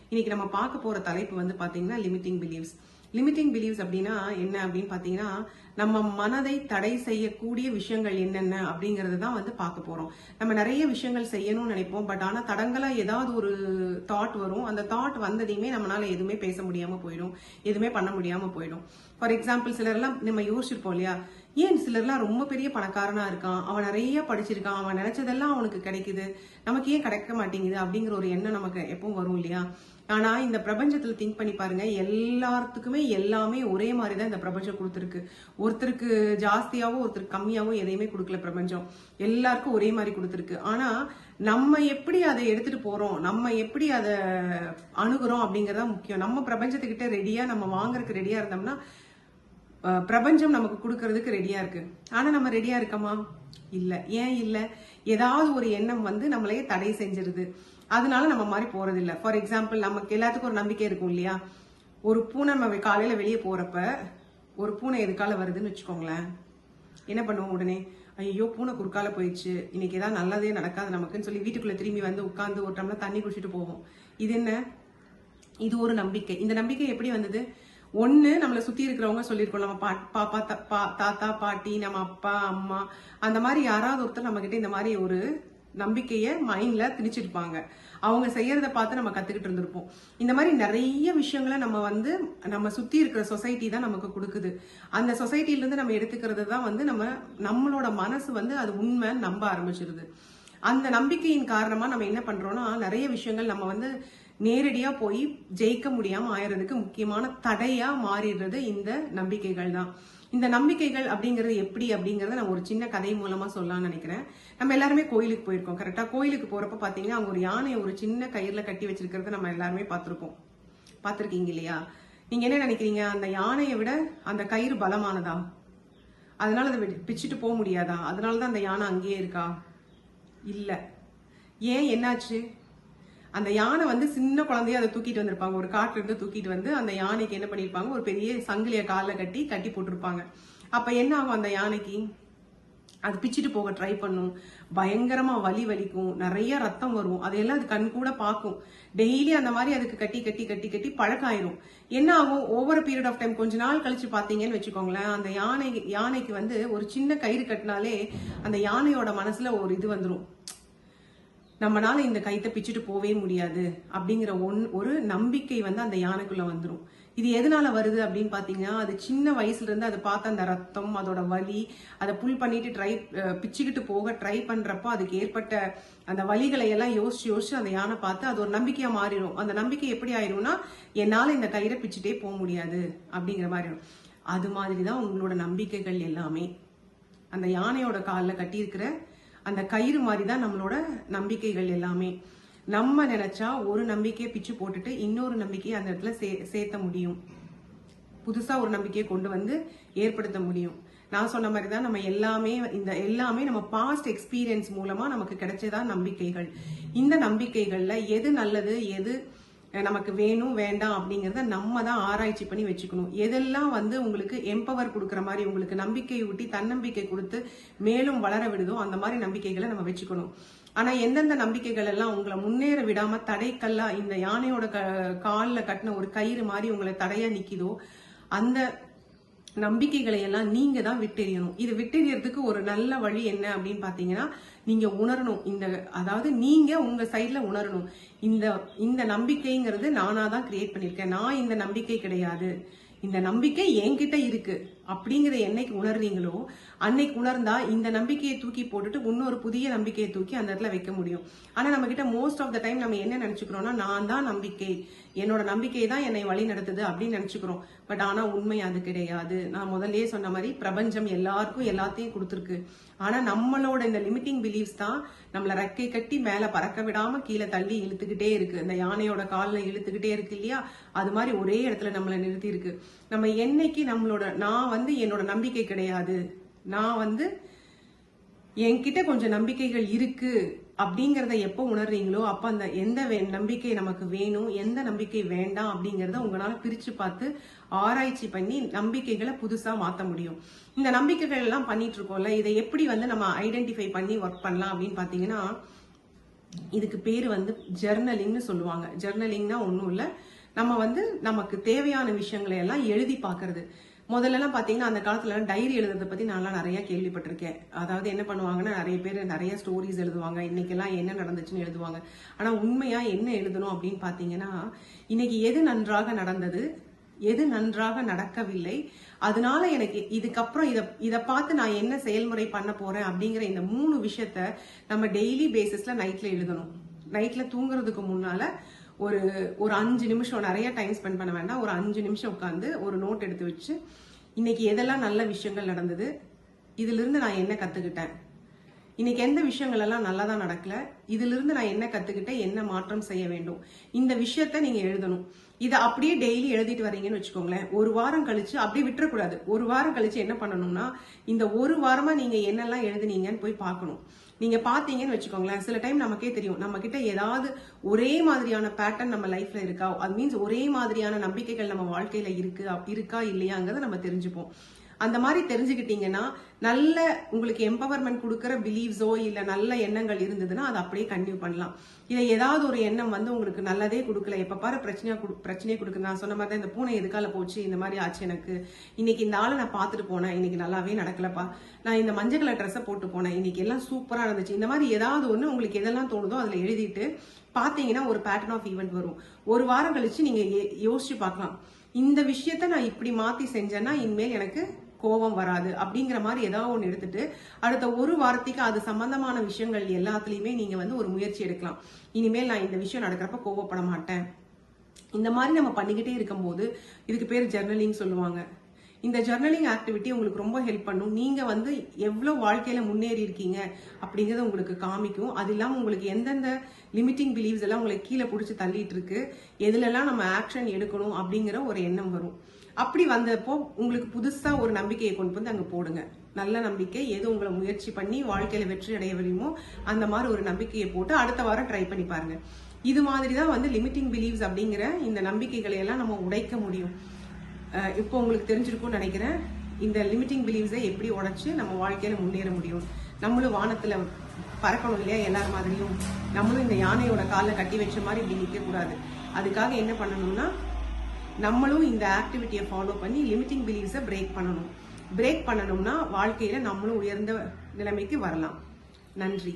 இன்னைக்கு நம்ம பார்க்க போற தலைப்பு வந்து பாத்தீங்கன்னா லிமிட்டிங் பிலீவ்ஸ். லிமிட்டிங் பிலீவ்ஸ் அப்படின்னா என்ன அப்படின்னு பாத்தீங்கன்னா, நம்ம மனதை தடை செய்யக்கூடிய விஷயங்கள் என்னென்ன அப்படிங்கறது தான் வந்து பார்க்க போறோம். நம்ம நிறைய விஷயங்கள் செய்யணும்னு நினைப்போம். பட் ஆனா தடங்களா ஏதாவது ஒரு தாட் வரும். அந்த தாட் வந்ததையுமே நம்மளால எதுவுமே பேச முடியாம போயிடும், எதுவுமே பண்ண முடியாம போயிடும். ஃபார் எக்ஸாம்பிள் சிலர்லாம் நம்ம யோசிச்சிருப்போம் இல்லையா, ஏன் சிலர்லாம் ரொம்ப பெரிய பணக்காரனா இருக்கான், அவன் நிறைய படிச்சிருக்கான், அவன் நினைச்சதெல்லாம் அவனுக்கு கிடைக்குது, நமக்கு ஏன் கிடைக்க மாட்டேங்குது அப்படிங்கிற ஒரு எண்ணம் நமக்கு எப்பவும் வரும் இல்லையா. ஆனா இந்த பிரபஞ்சத்துல திங்க் பண்ணி பாருங்க, எல்லாத்துக்குமே எல்லாமே ஒரே மாதிரிதான் இந்த பிரபஞ்சம் கொடுத்துருக்கு. ஒருத்தருக்கு ஜாஸ்தியாவோ ஒருத்தருக்கு கம்மியாவோ எதையுமே கொடுக்கல பிரபஞ்சம். எல்லாருக்கும் ஒரே மாதிரி கொடுத்துருக்கு. ஆனா நம்ம எப்படி அதை எடுத்துட்டு போறோம், நம்ம எப்படி அதை அணுகுறோம் அப்படிங்கறதா முக்கியம். நம்ம பிரபஞ்சத்துக்கிட்ட ரெடியா நம்ம வாங்குறதுக்கு ரெடியா இருந்தோம்னா பிரபஞ்சம் நமக்கு கொடுக்கறதுக்கு ரெடியா இருக்கு. ஆனா நம்ம ரெடியா இருக்கோமா? இல்ல. ஏன் இல்ல? ஏதாவது ஒரு எண்ணம் வந்து நம்மளையே தடை செஞ்சிருது. அதனால நம்ம மாதிரி போறது இல்ல. ஃபார் எக்ஸாம்பிள் நமக்கு எல்லாத்துக்கும் ஒரு நம்பிக்கை இருக்கும் இல்லையா. ஒரு பூனை நம்ம காலையில வெளியே போறப்ப ஒரு பூனை எதுக்கால வருதுன்னு வச்சுக்கோங்களேன், என்ன பண்ணுவோம் உடனே? ஐயோ பூனை குறுக்கால போயிடுச்சு, இன்னைக்கு ஏதாவது நல்லதே நடக்காது நமக்குன்னு சொல்லி வீட்டுக்குள்ள திரும்பி வந்து உட்கார்ந்து ஒரு டம்ளர் தண்ணி குடிச்சிட்டு போவோம். இது என்ன? இது ஒரு நம்பிக்கை. இந்த நம்பிக்கை எப்படி வந்தது? ஒண்ணு நம்மளை சுத்தி இருக்கிறவங்க சொல்லியிருக்கோம், நம்ம தாத்தா பாட்டி, நம்ம அப்பா அம்மா, அந்த மாதிரி யாராவது ஒருத்தர் நம்ம கிட்ட இந்த மாதிரி ஒரு நம்பிக்கைய மைண்ட்ல திணிச்சிருப்பாங்க. அவங்க செய்யறத பார்த்து நம்ம கத்துக்கிட்டு இருந்திருப்போம். இந்த மாதிரி நிறைய விஷயங்களை நம்ம சுத்தி இருக்கிற சொசைட்டி தான் நமக்கு கொடுக்குது. அந்த சொசைட்டில இருந்து நம்ம எடுத்துக்கிறது தான் வந்து நம்மளோட மனசு வந்து அது உண்மை நம்ப ஆரம்பிச்சிருது. அந்த நம்பிக்கையின் காரணமா நம்ம என்ன பண்றோம்னா, நிறைய விஷயங்கள் நம்ம வந்து நேரடியா போய் ஜெயிக்க முடியாம ஆயிரதுக்கு முக்கியமான தடையா மாறிடுறது இந்த நம்பிக்கைகள் தான். இந்த நம்பிக்கைகள் அப்படிங்கிறது எப்படி அப்படிங்கறத நான் ஒரு சின்ன கதை மூலமா சொல்லலாம்னு நினைக்கிறேன். நம்ம எல்லாருமே கோயிலுக்கு போயிருக்கோம். கரெக்டா கோயிலுக்கு போறப்ப பாத்தீங்கன்னா அவங்க ஒரு யானையை ஒரு சின்ன கயிறுல கட்டி வச்சிருக்கிறத நம்ம எல்லாருமே பார்த்திருக்கீங்க இல்லையா. நீங்க என்ன நினைக்கிறீங்க? அந்த யானையை விட அந்த கயிறு பலமானதா? அதனால அதை பிச்சுட்டு போக முடியாதா? அதனாலதான் அந்த யானை அங்கேயே இருக்கா? இல்ல. ஏன்? என்னாச்சு? அந்த யானை வந்து சின்ன குழந்தைய அதை தூக்கிட்டு வந்திருப்பாங்க. ஒரு காட்டுல இருந்து தூக்கிட்டு வந்து அந்த யானைக்கு என்ன பண்ணிருப்பாங்க, ஒரு பெரிய சங்கிலிய காலில் கட்டி போட்டிருப்பாங்க. அப்ப என்ன ஆகும்? அந்த யானைக்கு அது பிச்சுட்டு போக ட்ரை பண்ணும், பயங்கரமா வலிக்கும், நிறைய ரத்தம் வரும், அதையெல்லாம் அது கண் கூட பார்க்கும். டெய்லி அந்த மாதிரி அதுக்கு கட்டி பழக்கம் ஆயிரும். என்ன ஆகும்? ஓவர் பீரியட் ஆஃப் டைம் கொஞ்ச நாள் கழிச்சு பாத்தீங்கன்னு வச்சுக்கோங்களேன், அந்த யானைக்கு வந்து ஒரு சின்ன கயிறு கட்டினாலே அந்த யானையோட மனசுல ஒரு இது வந்துடும், நம்மளால இந்த கைத்தை பிச்சுட்டு போவே முடியாது அப்படிங்கிற ஒரு நம்பிக்கை வந்து அந்த யானைக்குள்ள வந்துடும். இது எதனால வருது அப்படின்னு பாத்தீங்கன்னா, அது சின்ன வயசுல இருந்து அதை பார்த்த அந்த ரத்தம், அதோட வலி, அதை புல் பண்ணிட்டு பிச்சுக்கிட்டு போக ட்ரை பண்றப்போ அதுக்கு ஏற்பட்ட அந்த வலிகளை எல்லாம் யோசிச்சு அந்த யானை பார்த்து அது ஒரு நம்பிக்கையா மாறிடும். அந்த நம்பிக்கை எப்படி ஆயிரும்னா, என்னால இந்த கயிறை பிச்சுட்டே போக முடியாது அப்படிங்கிற மாதிரி. அது மாதிரிதான் உங்களோட நம்பிக்கைகள் எல்லாமே. அந்த யானையோட காலில் கட்டியிருக்கிற அந்த கயிறு மாதிரிதான் நம்மளோட நம்பிக்கைகள் எல்லாமே. நம்ம நினைச்சா ஒரு நம்பிக்கையை பிச்சு போட்டுட்டு இன்னொரு நம்பிக்கையை அந்த இடத்துல சேர்த்த முடியும். புதுசா ஒரு நம்பிக்கையை கொண்டு வந்து ஏற்படுத்த முடியும். நான் சொன்ன மாதிரிதான் நம்ம எல்லாமே நம்ம பாஸ்ட் எக்ஸ்பீரியன்ஸ் மூலமா நமக்கு கிடைச்சதான் நம்பிக்கைகள். இந்த நம்பிக்கைகள்ல எது நல்லது, எது நமக்கு வேணும் வேண்டாம் அப்படிங்கறத நம்ம தான் ஆராய்ச்சி பண்ணி வச்சுக்கணும். எதெல்லாம் வந்து உங்களுக்கு எம்பவர் கொடுக்குற மாதிரி, உங்களுக்கு நம்பிக்கை ஊட்டி தன்னம்பிக்கை கொடுத்து மேலும் வளர விடுதோ அந்த மாதிரி நம்பிக்கைகளை நம்ம வச்சுக்கணும். ஆனா எந்தெந்த நம்பிக்கைகள் எல்லாம் உங்களை முன்னேற விடாம தடைக்கல்லா, இந்த யானையோட காலில் கட்டின ஒரு கயிறு மாதிரி உங்களை தடையா நிக்குதோ, அந்த நம்பிக்கைகளை எல்லாம் நீங்க தான் விட்டெறியணும். இது விட்டெறியறதுக்கு ஒரு நல்ல வழி என்ன அப்படின்னு பாத்தீங்கன்னா, நீங்க உணரணும். அதாவது நீங்க உங்க சைட்ல உணரணும், இந்த நம்பிக்கைங்கிறது நானா தான் கிரியேட் பண்ணிருக்கேன், நான் இந்த நம்பிக்கை கிடையாது, இந்த நம்பிக்கை என்கிட்ட இருக்கு அப்படிங்கிற என்னைக்கு உணர்றீங்களோ அன்னைக்கு உணர்ந்தா இந்த நம்பிக்கையை தூக்கி போட்டுட்டு இன்னொரு புதிய நம்பிக்கையை தூக்கி அந்த இடத்துல வைக்க முடியும். ஆனா நம்ம கிட்ட மோஸ்ட் ஆஃப் த டைம் நம்ம என்ன நினைச்சுக்கிறோம்னா, நான் தான் நம்பிக்கை, என்னோட நம்பிக்கை தான் என்னை வழி நடத்துது அப்படின்னு நினைச்சுக்கிறோம். பட் ஆனா உண்மை அது கிடையாது. நான் முதல்லயே சொன்ன மாதிரி பிரபஞ்சம் எல்லாருக்கும் எல்லாத்தையும் கொடுத்துருக்கு. ஆனா நம்மளோட இந்த லிமிட்டிங் பிலீவ்ஸ் தான் நம்மள ரெக்கை கட்டி மேல பறக்க விடாம கீழே தள்ளி இழுத்துக்கிட்டே இருக்கு. இந்த யானையோட காலில் இழுத்துக்கிட்டே இருக்கு இல்லையா, அது மாதிரி ஒரே இடத்துல நம்மளை நிறுத்தி இருக்கு. நம்ம என்னைக்கு நான் வந்து என்னோட நம்பிக்கை கிடையாது, நான் வந்து என்கிட்ட கொஞ்சம் நம்பிக்கைகள் இருக்கு அப்படிங்கறத எப்போ உணர்றீங்களோ அப்ப அந்த எந்த நம்பிக்கை நமக்கு வேணும், எந்த நம்பிக்கை வேண்டாம் அப்படிங்கறத உங்களால பிரிச்சு பார்த்து ஆராய்ச்சி பண்ணி நம்பிக்கைகளை புதுசா மாத்த முடியும். இந்த நம்பிக்கைகள் எல்லாம் பண்ணிட்டு இருக்கோம்ல, இதை எப்படி வந்து நம்ம ஐடென்டிஃபை பண்ணி ஒர்க் பண்ணலாம் அப்படின்னு பாத்தீங்கன்னா, இதுக்கு பேரு வந்து ஜர்னலிங்னு சொல்லுவாங்க. ஜர்னலிங்னா ஒன்றும் இல்லை, நம்ம வந்து நமக்கு தேவையான விஷயங்களை எல்லாம் எழுதி பார்க்கறது. முதல்லலாம் பாத்தீங்கன்னா அந்த காலத்துல டைரி எழுதுறதை பத்தி நான்லாம் நிறைய கேள்விப்பட்டிருக்கேன். அதாவது என்ன பண்ணுவாங்கன்னா நிறைய பேர் நிறைய ஸ்டோரிஸ் எழுதுவாங்க, இன்னைக்கெல்லாம் என்ன நடந்துச்சுன்னு எழுதுவாங்க. ஆனா உண்மையா என்ன எழுதணும் அப்படின்னு பாத்தீங்கன்னா, இன்னைக்கு எது நன்றாக நடந்தது, எது நன்றாக நடக்கவில்லை, அதனால எனக்கு இதுக்கப்புறம் இதை பார்த்து நான் என்ன செயல்முறை பண்ண போறேன் அப்படிங்கிற இந்த 3 விஷயத்த நம்ம டெய்லி பேசிஸ்ல நைட்ல எழுதணும். நைட்ல தூங்குறதுக்கு முன்னால ஒரு ஒரு 5 நிமிஷம், நிறைய டைம் ஸ்பெண்ட் பண்ண வேண்டாம், ஒரு 5 நிமிஷம் உட்காந்து ஒரு நோட் எடுத்து வச்சு இன்னைக்கு எதெல்லாம் நல்ல விஷயங்கள் நடந்தது, இதுல இருந்து நான் என்ன கத்துக்கிட்டேன், இன்னைக்கு எந்த விஷயங்கள் எல்லாம் நல்லதா நடக்கல, இதுல இருந்து நான் என்ன கத்துக்கிட்டேன், என்ன மாற்றம் செய்ய வேண்டும், இந்த விஷயத்த நீங்க எழுதணும். இதை அப்படியே டெய்லி எழுதிட்டு வரீங்கன்னு வச்சுக்கோங்களேன், ஒரு வாரம் கழிச்சு அப்படியே விட்டுறக்கூடாது. ஒரு வாரம் கழிச்சு என்ன பண்ணணும்னா, இந்த ஒரு வாரமா நீங்க என்னெல்லாம் எழுதுனீங்கன்னு போய் பார்க்கணும். நீங்க பாத்தீங்கன்னு வச்சுக்கோங்களேன், சில டைம் நமக்கே தெரியும் நம்ம கிட்ட ஏதாவது ஒரே மாதிரியான பேட்டர்ன் நம்ம லைஃப்ல இருக்கா, அது மீன்ஸ் ஒரே மாதிரியான நம்பிக்கைகள் நம்ம வாழ்க்கையில இருக்கா இல்லையாங்கிறத நம்ம தெரிஞ்சுப்போம். அந்த மாதிரி தெரிஞ்சுக்கிட்டீங்கன்னா, நல்ல உங்களுக்கு எம்பவர்மெண்ட் கொடுக்குற பிலீவ்ஸோ இல்ல நல்ல எண்ணங்கள் இருந்ததுன்னா அதை அப்படியே கண்டினியூ பண்ணலாம். இதை ஏதாவது ஒரு எண்ணம் வந்து உங்களுக்கு நல்லதே கொடுக்கல, எப்ப பாரு பிரச்சனையே கொடுக்குது. நான் சொன்ன மாதிரி தான், இந்த பூனை எதுக்கால போச்சு, இந்த மாதிரி ஆச்சு எனக்கு, இன்னைக்கு இந்த ஆளை நான் பார்த்துட்டு போனேன், இன்னைக்கு நல்லாவே நடக்கலப்பா, நான் இந்த மஞ்சள் கலர் ட்ரெஸ்ஸை போட்டு போனேன், இன்னைக்கு எல்லாம் சூப்பரா இருந்துச்சு. இந்த மாதிரி ஏதாவது ஒண்ணு உங்களுக்கு எதெல்லாம் தோணுதோ அதுல எழுதிட்டு பாத்தீங்கன்னா ஒரு பேட்டர்ன் ஆஃப் ஈவெண்ட் வரும். ஒரு வாரம் கழிச்சு நீங்க யோசிச்சு பார்க்கலாம், இந்த விஷயத்த நான் இப்படி மாத்தி செஞ்சேன்னா இனிமேல் எனக்கு கோபம் வராது அப்படிங்கிற மாதிரி ஏதாவது ஒன்று எடுத்துட்டு அடுத்த ஒரு வாரத்துக்கு அது சம்பந்தமான விஷயங்கள் எல்லாத்துலயுமே நீங்க வந்து ஒரு முயற்சி எடுக்கலாம். இனிமேல் நான் இந்த விஷயம் நடக்கிறப்ப கோபப்பட மாட்டேன். இந்த மாதிரி நம்ம பண்ணிக்கிட்டே இருக்கும்போது இதுக்கு பேர் ஜர்னலிங் சொல்லுவாங்க. இந்த ஜர்னலிங் ஆக்டிவிட்டி உங்களுக்கு ரொம்ப ஹெல்ப் பண்ணும். நீங்க வந்து எவ்வளவு வாழ்க்கையில முன்னேறி இருக்கீங்க அப்படிங்கறத உங்களுக்கு காமிக்கும். அது இல்லாம உங்களுக்கு எந்தெந்த லிமிட்டிங் பிலீவ்ஸ் எல்லாம் உங்களுக்கு கீழே பிடிச்சி தள்ளிட்டு இருக்கு, எதுல எல்லாம் நம்ம ஆக்ஷன் எடுக்கணும் அப்படிங்கிற ஒரு எண்ணம் வரும். அப்படி வந்தப்போ உங்களுக்கு புதுசா ஒரு நம்பிக்கையை கொண்டு வந்து அங்க போடுங்க. நல்ல நம்பிக்கை, எது உங்களை முயற்சி பண்ணி வாழ்க்கையில வெற்றி அடைய முடியுமோ அந்த மாதிரி ஒரு நம்பிக்கையை போட்டு அடுத்த வாரம் ட்ரை பண்ணி பாருங்க. இது மாதிரிதான் வந்து லிமிட்டிங் பிலீவ்ஸ் அப்படிங்கிற இந்த நம்பிக்கைகளை எல்லாம் நம்ம உடைக்க முடியும். இப்போ உங்களுக்கு தெரிஞ்சிருக்கும்னு நினைக்கிறேன், இந்த லிமிட்டிங் பிலீவ்ஸை எப்படி உடைச்சு நம்ம வாழ்க்கையில முன்னேற முடியும். நம்மளும் வானத்துல பறக்கணும் இல்லையா, எல்லார் மாதிரியும் நம்மளும் இந்த யானையோட காலில் கட்டி வச்ச மாதிரி இப்படி நிற்க கூடாது. அதுக்காக என்ன பண்ணணும்னா, நம்மளும் இந்த ஆக்டிவிட்டியை ஃபாலோ பண்ணி லிமிட்டிங் பிலீவ்ஸை பிரேக் பண்ணணும்னா வாழ்க்கையில நம்மளும் உயர்ந்த நிலைமைக்கு வரலாம். நன்றி.